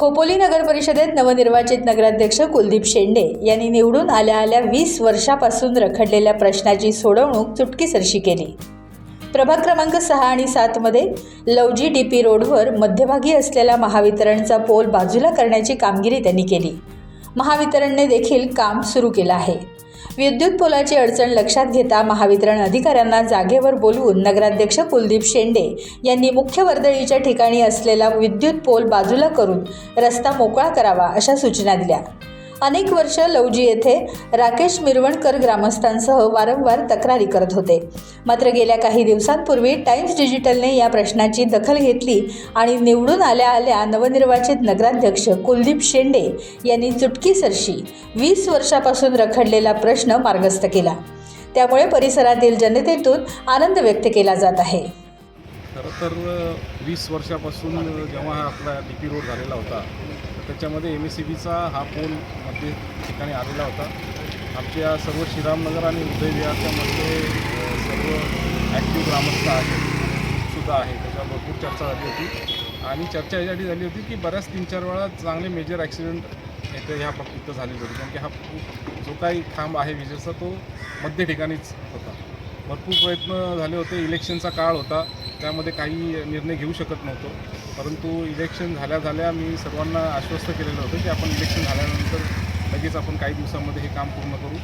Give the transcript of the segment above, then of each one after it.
खोपोली नगर परिषदेत नवनिर्वाचित नगराध्यक्ष कुलदीप शेंडे यांनी निवडून आल्या 20 वर्षापासून रखडलेल्या प्रश्नाची सोडवणूक चुटकीसरशी केली। प्रभाग क्रमांक 6 आणि 7 मध्ये लवजी डीपी रोडवर मध्यभागी असलेला महावितरणचा पोल बाजूला करण्याची कामगिरी त्यांनी केली। महावितरणने देखील काम सुरू केलं आहे। विद्युत पोलाची अडचण लक्षात घेता महावितरण अधिकाऱ्यांना जागेवर बोलवून नगराध्यक्ष कुलदीप शेंडे यांनी मुख्य वर्दळीच्या ठिकाणी असलेला विद्युत पोल बाजूला करून रस्ता मोकळा करावा अशा सूचना दिल्या। अनेक वर्ष लवजी येथे राकेश मिरवणकर ग्रामस्थांसह वारंवार तक्रारी करत होते। मात्र गेल्या काही दिवसांपूर्वी टाइम्स डिजिटलने या प्रश्नाची दखल घेतली आणि निवडून आल्या नवनिर्वाचित नगराध्यक्ष कुलदीप शेंडे यांनी चुटकीसरशी 20 वर्षापासून रखडलेला प्रश्न मार्गस्थ केला। त्यामुळे परिसरातील जनतेतून आनंद व्यक्त केला जात आहे। खरं तर 20 वर्षापासून जेव्हा हा आपला डीपी रोड झालेला होता त्याच्यामध्ये MSEBचा हा पोल मध्ये ठिकाणी आलेला होता। आमच्या सर्व श्रीरामनगर आणि उदय विहारच्या मध्ये सर्व ॲक्टिव्ह ग्रामस्थ आहेत सुद्धा आहे, त्याच्यावर भरपूर चर्चा झाली होती आणि चर्चा यासाठी झाली होती की बऱ्याच 3-4 वेळा चांगले मेजर ॲक्सिडेंट इथं झालेले होते, कारण की हा जो काही खांब आहे विजेचा तो मध्य ठिकाणीच होता। भरपूर प्रयत्न झाले होते, इलेक्शनचा काळ होता, त्यामध्ये काही निर्णय घेऊ शकत नव्हतो, परंतु इलेक्शन झाल्या मी सर्वांना आश्वस्त केलेलं होतं की आपण इलेक्शन झाल्यानंतर लगेच आपण काही दिवसांमध्ये हे काम पूर्ण करू।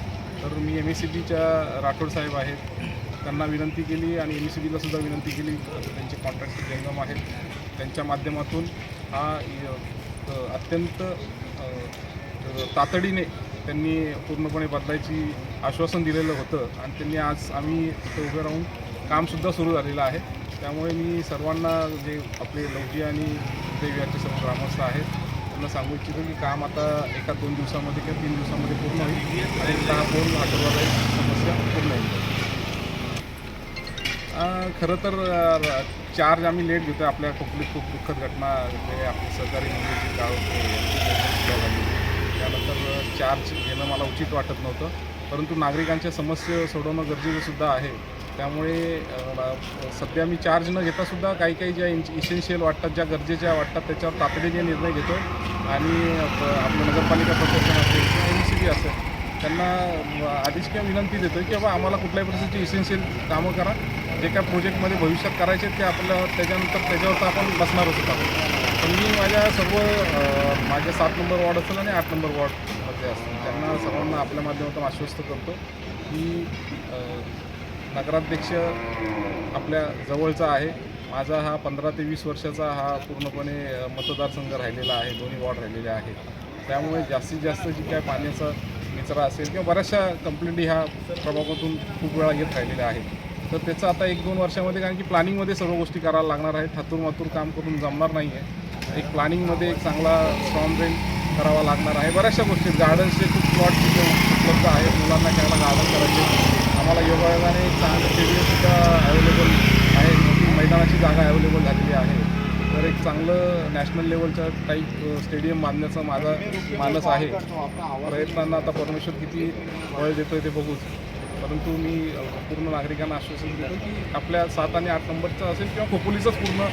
तर मी MSEBच्या राठोड साहेब आहेत त्यांना विनंती केली आणि MSEBला सुद्धा विनंती केली, त्यांचे कॉन्ट्रॅक्टर जंगम आहेत त्यांच्या माध्यमातून हा अत्यंत तातडीने त्यांनी पूर्णपणे बदलायची आश्वासन दिलेलं होतं आणि त्यांनी आज आम्ही तिथं उभे राहून कामसुद्धा सुरू झालेलं आहे। त्यामुळे मी सर्वांना जे आपले लवजी आणि देवीचे सर्व ग्रामस्थ आहेत त्यांना सांगू इच्छितो की काम आता 1-2 दिवसामध्ये किंवा 3 दिवसामध्ये पूर्ण होईल आणि हा पोल हटवला जाईल, समस्या पूर्ण होईल। खरं तर चार्ज आम्ही लेट घेतो आहे। आपल्या खोपोलीत खूप दुःखद घटना म्हणजे आपली सहकारी मंडळीची झाली, त्यानंतर चार्ज घेणं मला उचित वाटत नव्हतं, परंतु नागरिकांच्या समस्या सोडवणं गरजेचंसुद्धा आहे। त्यामुळे सध्या मी चार्ज न घेतासुद्धा काही ज्या इसेन्शियल वाटतात, ज्या गरजेच्या वाटतात त्याच्यावर तातडीने निर्णय घेतो आणि आपलं नगरपालिका प्रशासन असेल किंवा MSEB असेल त्यांना आधीच किंवा विनंती देतो की बाबा आम्हाला कुठल्याही परिस्थितीची इसेन्शियल कामं करा, जे काय प्रोजेक्टमध्ये भविष्यात करायचे ते आपल्याला त्याच्यानंतर त्याच्यावर तर आपण बसणारच होतो। पण मी माझ्या 7 नंबर वॉर्ड असेल आणि 8 नंबर वॉर्डमध्ये असेल त्यांना सर्वांना आपल्या माध्यमातून आश्वस्त करतो की नगराध्यक्ष आपल्या जवळचा आहे। माझा हा 15 ते 20 वर्षाचा हा पूर्णपणे मतदारसंघ राहिलेला आहे, दोन्ही वॉर्ड राहिलेले आहेत। त्यामुळे जास्तीत जास्त जी काय पाण्याचा निचरा असेल किंवा बऱ्याचशा कंप्लेंटी ह्या प्रभागातून खूप वेळा येत राहिलेल्या आहेत। तर त्याचं आता 1-2 वर्षामध्ये, कारण की प्लॅनिंगमध्ये सर्व गोष्टी करायला लागणार आहेत, हातूर काम करून जमणार नाही आहे। एक प्लॅनिंगमध्ये एक चांगला स्ट्रॉंग ड्रेन करावा लागणार आहे। बऱ्याचशा गोष्टी गार्डन्सचे खूप प्लॉट तिथे उपलब्ध आहेत, मुलांना खेळायला गार्डन करायचे। आम्हाला योगायोगाने एक चांगलं स्टेडियमसुद्धा अवेलेबल आहे, मोठी मैदानाची जागा अवेलेबल झालेली आहे। तर एक चांगलं नॅशनल लेवलच्या टाईप स्टेडियम बांधण्याचा माझा मानस आहे। प्रयत्नांना आता परमेश्वर किती बळ देतो आहे ते बघूच, परंतु मी पूर्ण नागरिकांना आश्वासन देतो की आपल्या 7 आणि 8 नंबरचा असेल किंवा खोपोलीचाच पूर्ण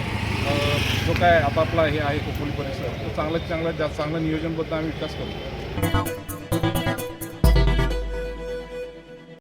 जो काय आता आपला हे आहे खोपोली परिसर तो चांगलं नियोजनबद्ध आम्ही विकास करतो।